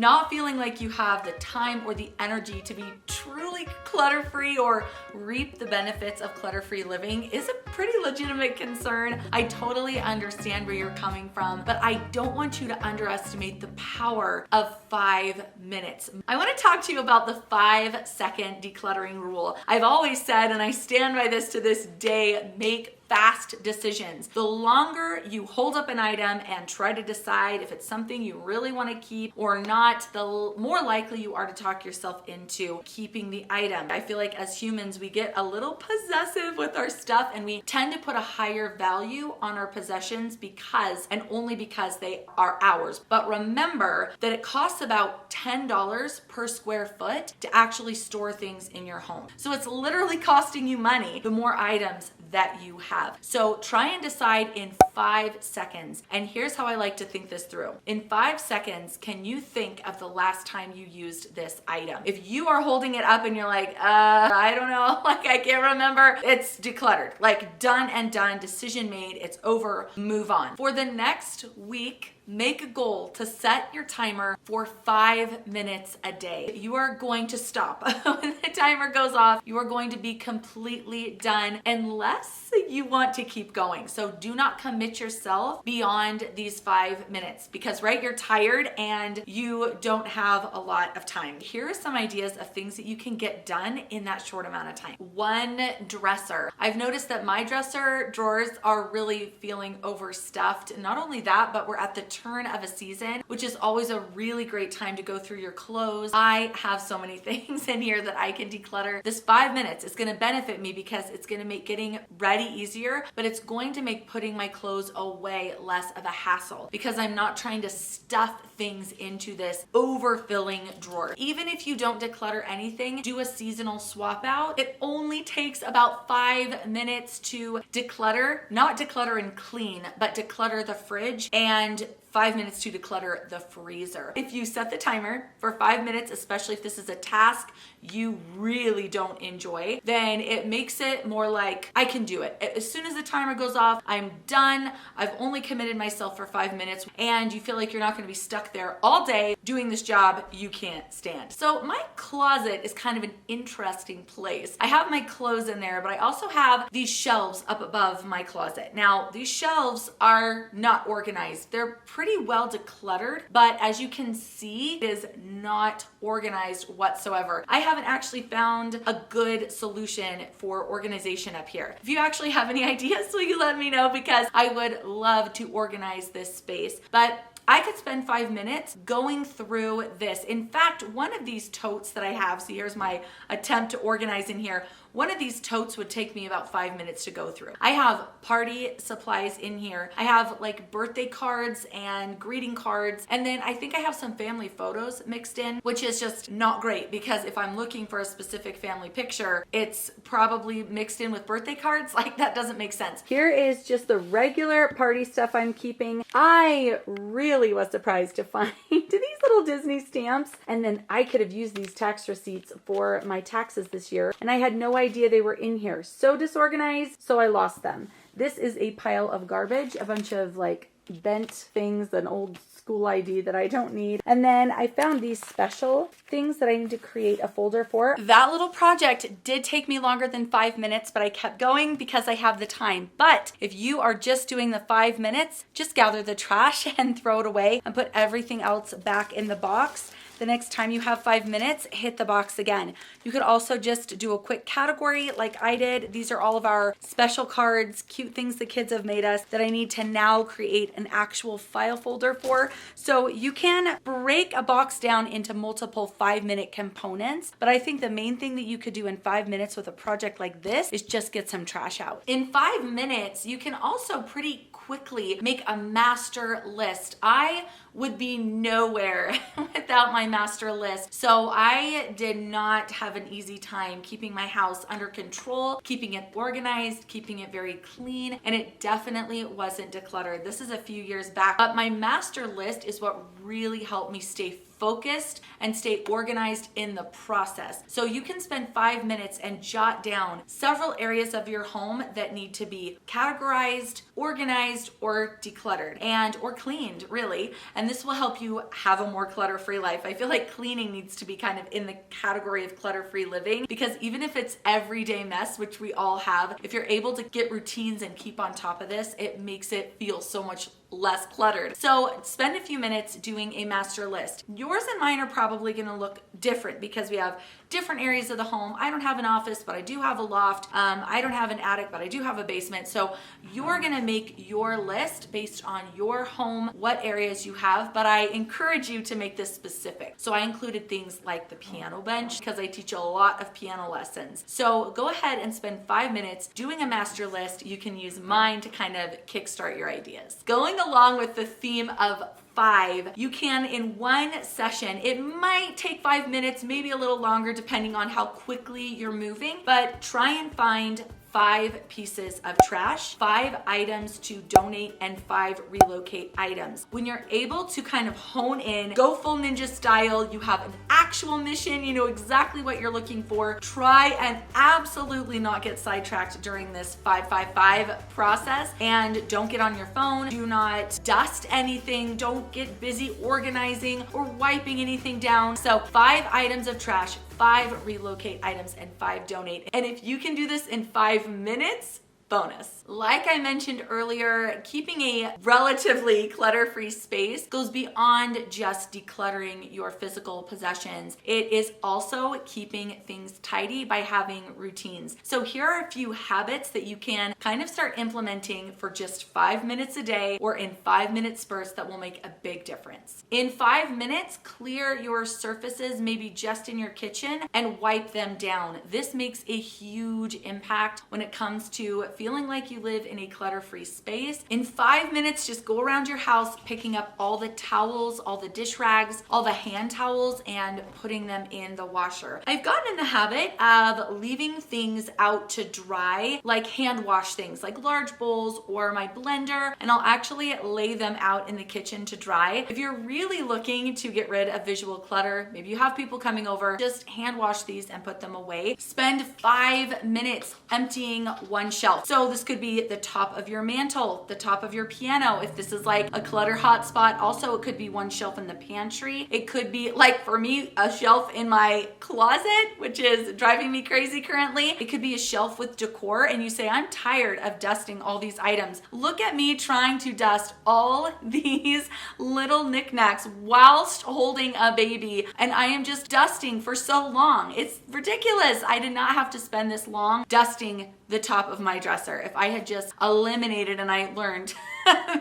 not feeling like you have the time or the energy to be truly clutter-free or reap the benefits of clutter-free living is a pretty legitimate concern. I totally understand where you're coming from, but I don't want you to underestimate the power of 5 minutes. I want to talk to you about the 5-second decluttering rule. I've always said, and I stand by this to this day, make fast decisions. The longer you hold up an item and try to decide if it's something you really want to keep or not, the more likely you are to talk yourself into keeping the item. I feel like as humans, we get a little possessive with our stuff and we tend to put a higher value on our possessions because and only because they are ours. But remember that it costs about $10 per square foot to actually store things in your home. So it's literally costing you money the more items that you have. So try and decide in 5 seconds. And here's how I like to think this through. In 5 seconds, can you think of the last time you used this item? If you are holding it up and you're like, I don't know, like I can't remember, it's decluttered, like done and done, decision made, it's over, move on. For the next week, make a goal to set your timer for 5 minutes a day. You are going to stop. When the timer goes off, you are going to be completely done unless you want to keep going. So do not commit yourself beyond these 5 minutes because, right, you're tired and you don't have a lot of time. Here are some ideas of things that you can get done in that short amount of time. One, dresser. I've noticed that my dresser drawers are really feeling overstuffed. Not only that, but we're at the turn of a season, which is always a really great time to go through your clothes. I have so many things in here that I can declutter. This 5 minutes is going to benefit me because it's going to make getting ready easier, but it's going to make putting my clothes away less of a hassle because I'm not trying to stuff things into this overfilling drawer. Even if you don't declutter anything, do a seasonal swap out. It only takes about 5 minutes to declutter, not declutter and clean, but declutter the fridge and 5 minutes to declutter the freezer. If you set the timer for 5 minutes, especially if this is a task you really don't enjoy, then it makes it more like I can do it. As soon as the timer goes off, I'm done. I've only committed myself for 5 minutes and you feel like you're not going to be stuck there all day doing this job you can't stand. So my closet is kind of an interesting place. I have my clothes in there, but I also have these shelves up above my closet. Now, these shelves are not organized. They're pretty well decluttered, but as you can see, it is not organized whatsoever. I haven't actually found a good solution for organization up here. If you actually have any ideas, will you let me know because I would love to organize this space. But I could spend 5 minutes going through this. In fact, one of these totes that I have, so here's my attempt to organize in here. One of these totes would take me about 5 minutes to go through. I have party supplies in here. I have like birthday cards and greeting cards. And then I think I have some family photos mixed in, which is just not great because if I'm looking for a specific family picture, it's probably mixed in with birthday cards. Like that doesn't make sense. Here is just the regular party stuff I'm keeping. I really was surprised to find these little Disney stamps. And then I could have used these tax receipts for my taxes this year. And I had no idea they were in here. So disorganized, so I lost them. This is a pile of garbage, a bunch of like bent things, an old school ID that I don't need. And then I found these special things that I need to create a folder for. That little project did take me longer than 5 minutes, but I kept going because I have the time. But if you are just doing the 5 minutes, just gather the trash and throw it away and put everything else back in the box. The next time you have 5 minutes, hit the box again. You could also just do a quick category like I did. These are all of our special cards, cute things the kids have made us that I need to now create an actual file folder for. So you can break a box down into multiple 5-minute components, but I think the main thing that you could do in 5 minutes with a project like this is just get some trash out. In 5 minutes, you can also pretty quickly make a master list. I would be nowhere without my master list. So I did not have an easy time keeping my house under control, keeping it organized, keeping it very clean, and it definitely wasn't decluttered. This is a few years back, but my master list is what really helped me stay focused and stay organized in the process. So you can spend 5 minutes and jot down several areas of your home that need to be categorized, organized, or decluttered or cleaned, really. And this will help you have a more clutter-free life. I feel like cleaning needs to be kind of in the category of clutter-free living, because even if it's everyday mess, which we all have, if you're able to get routines and keep on top of this, it makes it feel so much less cluttered. So spend a few minutes doing a master list. Yours and mine are probably gonna look different because we have different areas of the home. I don't have an office, but I do have a loft. I don't have an attic, but I do have a basement. So you're gonna make your list based on your home, what areas you have, but I encourage you to make this specific. So I included things like the piano bench because I teach a lot of piano lessons. So go ahead and spend 5 minutes doing a master list. You can use mine to kind of kickstart your ideas. Going along with the theme of 5, you can in one session, it might take 5 minutes, maybe a little longer depending on how quickly you're moving, but try and find 5 pieces of trash, 5 items to donate, and 5 relocate items. When you're able to kind of hone in, go full ninja style, you have an actual mission, you know exactly what you're looking for, try and absolutely not get sidetracked during this 5-5-5 process, and don't get on your phone, do not dust anything, don't get busy organizing or wiping anything down. So 5 items of trash, 5 relocate items, and 5 donate. And if you can do this in 5 minutes, bonus. Like I mentioned earlier, keeping a relatively clutter-free space goes beyond just decluttering your physical possessions. It is also keeping things tidy by having routines. So here are a few habits that you can kind of start implementing for just 5 minutes a day or in 5-minute spurts that will make a big difference. In 5 minutes, clear your surfaces, maybe just in your kitchen, and wipe them down. This makes a huge impact when it comes to feeling like you live in a clutter-free space. In 5 minutes, just go around your house, picking up all the towels, all the dish rags, all the hand towels, and putting them in the washer. I've gotten in the habit of leaving things out to dry, like hand wash things, like large bowls or my blender, and I'll actually lay them out in the kitchen to dry. If you're really looking to get rid of visual clutter, maybe you have people coming over, just hand wash these and put them away. Spend 5 minutes emptying one shelf. So this could be the top of your mantle, the top of your piano. If this is like a clutter hotspot, also it could be one shelf in the pantry. It could be, like for me, a shelf in my closet, which is driving me crazy currently. It could be a shelf with decor, and you say, I'm tired of dusting all these items. Look at me trying to dust all these little knickknacks whilst holding a baby, and I am just dusting for so long. It's ridiculous. I did not have to spend this long dusting the top of my dresser. If I had just eliminated, and I learned,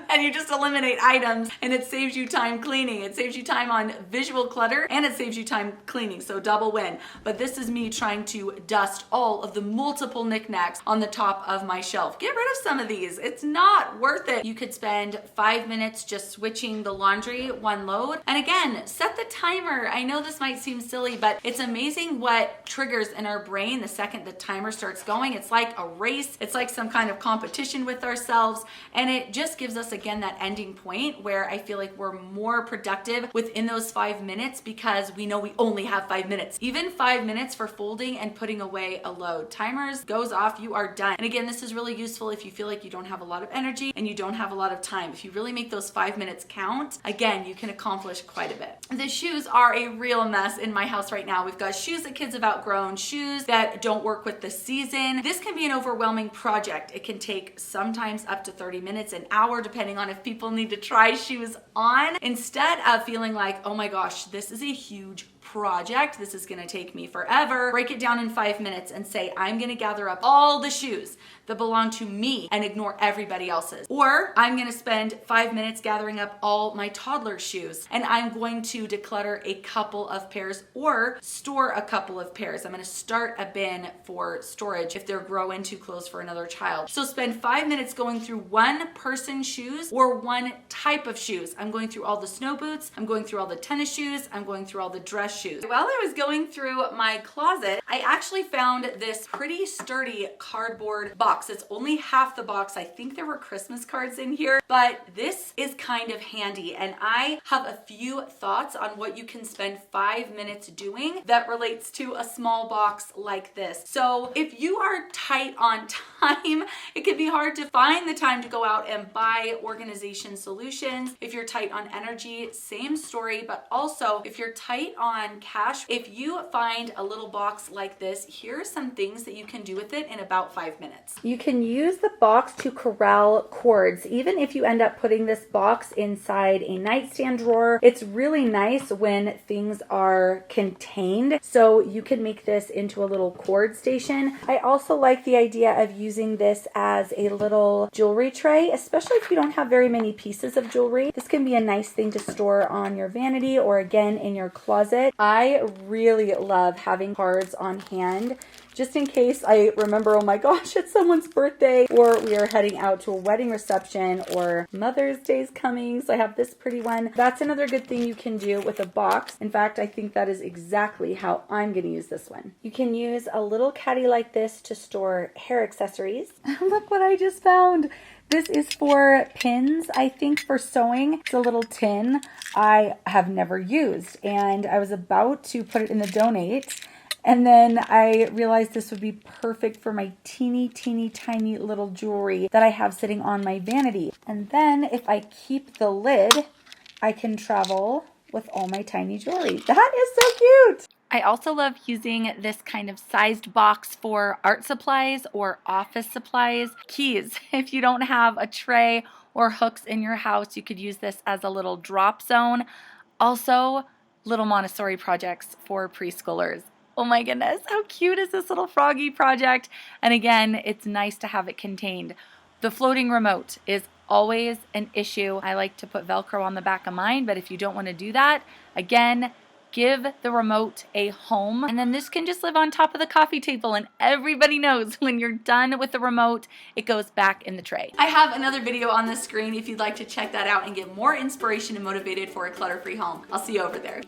and you just eliminate items and it saves you time cleaning. It saves you time on visual clutter and it saves you time cleaning, so double win. But this is me trying to dust all of the multiple knickknacks on the top of my shelf. Get rid of some of these. It's not worth it. You could spend 5 minutes just switching the laundry, one load. And again, set the timer. I know this might seem silly, but it's amazing what triggers in our brain the second the timer starts going. It's like a race. It's like some kind of competition with ourselves. And it just gives us, again, that ending point where I feel like we're more productive within those 5 minutes because we know we only have 5 minutes. Even 5 minutes for folding and putting away a load. Timers goes off, you are done. And again, this is really useful if you feel like you don't have a lot of energy and you don't have a lot of time. If you really make those 5 minutes count, again, you can accomplish quite a bit. The shoes are a real mess in my house right now. We've got shoes that kids have outgrown, shoes that don't work with the season. This can be an overwhelming project. It can take sometimes up to 30 minutes, an hour, depending on if people need to try shoes on. Instead of feeling like, oh my gosh, this is a huge project, this is gonna take me forever, break it down in 5 minutes and say, I'm gonna gather up all the shoes that belong to me and ignore everybody else's. Or I'm gonna spend 5 minutes gathering up all my toddler shoes and I'm going to declutter a couple of pairs or store a couple of pairs. I'm gonna start a bin for storage if they're grow into clothes for another child. So spend 5 minutes going through one person's person's shoes or one type of shoes. I'm going through all the snow boots, I'm going through all the tennis shoes, I'm going through all the dress shoes. While I was going through my closet, I actually found this pretty sturdy cardboard box. It's only half the box. I think there were Christmas cards in here, but this is kind of handy. And I have a few thoughts on what you can spend 5 minutes doing that relates to a small box like this. So if you are tight on time, it can be hard to find the time to go out and buy organization solutions. If you're tight on energy, same story, but also if you're tight on cash, if you find a little box like this, here are some things that you can do with it in about 5 minutes. You can use the box to corral cords. Even if you end up putting this box inside a nightstand drawer, it's really nice when things are contained. So you can make this into a little cord station. I also like the idea of using this as a little jewelry tray, especially if you don't have very many pieces of jewelry. This can be a nice thing to store on your vanity or again in your closet. I really love having cards on hand just in case I remember, oh my gosh, it's someone's birthday, or we are heading out to a wedding reception, or Mother's Day's coming, so I have this pretty one. That's another good thing you can do with a box. In fact, I think that is exactly how I'm going to use this one. You can use a little caddy like this to store hair accessories. Look what I just found. This is for pins, I think, for sewing. It's a little tin I have never used, and I was about to put it in the donate. And then I realized this would be perfect for my teeny tiny little jewelry that I have sitting on my vanity. And then if I keep the lid, I can travel with all my tiny jewelry. That is so cute. I also love using this kind of sized box for art supplies or office supplies. Keys. If you don't have a tray or hooks in your house, you could use this as a little drop zone. Also, little Montessori projects for preschoolers. Oh my goodness, how cute is this little froggy project? And again, it's nice to have it contained. The floating remote is always an issue. I like to put Velcro on the back of mine, but if you don't want to do that, again, give the remote a home. And then this can just live on top of the coffee table, and everybody knows when you're done with the remote, it goes back in the tray. I have another video on the screen if you'd like to check that out and get more inspiration and motivated for a clutter-free home. I'll see you over there.